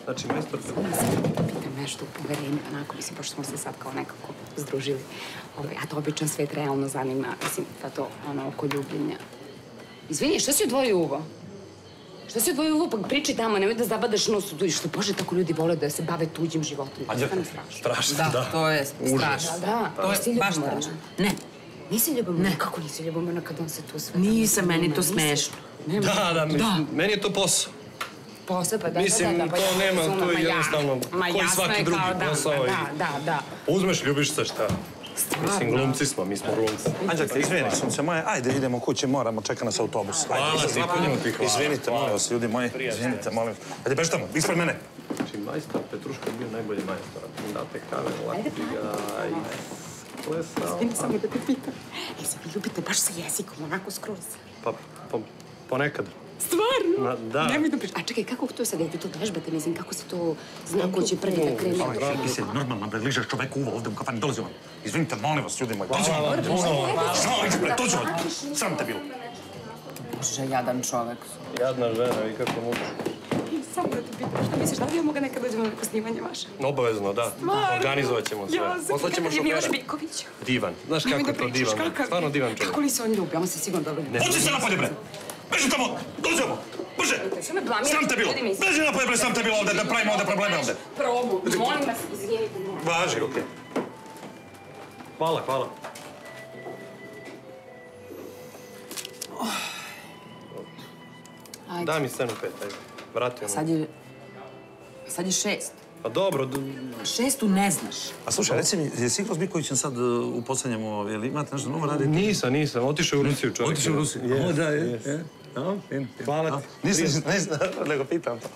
Znači, majstor... Pitam nešto u poverenju, onako, mislim, pošto smo se sad kao nekako združili. A to običan svet realno zanima, mislim, to ono, oko ljubljenja. Izvini, šta si odvojio uvo? Šta si odvojio uvo? Pa pričaj tamo, nemoj da zabadaš nos u tuđi. Što, Bože, tako ljudi vole da se bave tuđim životom. Strašno, da. Da, to je strašno. Da, to je baš strašno. Ne. Nisi ljubomorna? Kako nisi ljubomorna kad on se tu sve... Nisam, meni to smešno. Da, meni je to posao. Posao, pa da. Mislim, to nema, to je jednostavno koji svaki drugi posao. Da. Uzmeš, ljubiš se, šta? Mislim, glumci smo, mi smo glumci. Anđelka, izvini, sunce moje, ajde idemo kući, moramo, čeka nas autobus. Hvala, slijedimo ti hvala. Izvinite, molim vas, ljudi moji, izvinite, molim vas. Ajde, beži tamo, ispred mene. Znači, majstor Petruška je bio najbolji majstor. Date kamer, laki ga i... Izvini, samo da te pitam. Se vi ljubite baš sa jezikom, onako skroz? Pa, ponekad. Stvarno? Da. Nemoj da pričam. A čekaj, kako to sad, vi to vežbate, mislim, kako se to zna ko će prvi da krene? Ti se normalno da ližeš čoveku uvo ovde u kafani, dolazi on. Izvinite, molim vas, ljudi moji. Hvala. Dođi on. Sram te bilo. Bože, jadan čovek. Jadna žena, i kako muči. Samo da te pitam, što misliš, da li ja mogu nekad dođemo na neko snimanje vaše? Obavezno, da. Organizovat ćemo sve. Poslat ćemo šofera. Miloš Biković. Divan. Znaš kako je to divan? Stvarno divan čovjek. Kako li se on ljubi? On se sigurno dobro ljubi. Hoći se napolje, bre! Beži tamo! Dođi ovo! Brže! Sram te bilo! Beži napolje, bre, sram te bilo ovde, da pravimo ovde probleme ovde. Probu. Molim vas, izvijenite. Važi, okej. Hvala. Daj mi scenu 5, ajde. Vratio me. Sad je 6. Pa dobro. 6 ne znaš. A slušaj, reci mi, je Sigros Bikovićem sad u poslednjemu, jel imate nešto novo raditi? Nisam. Otišao u Rusiju čovjek. Otišao u Rusiju? O, da, je. Hvala ti. Nisam, nego pitam to.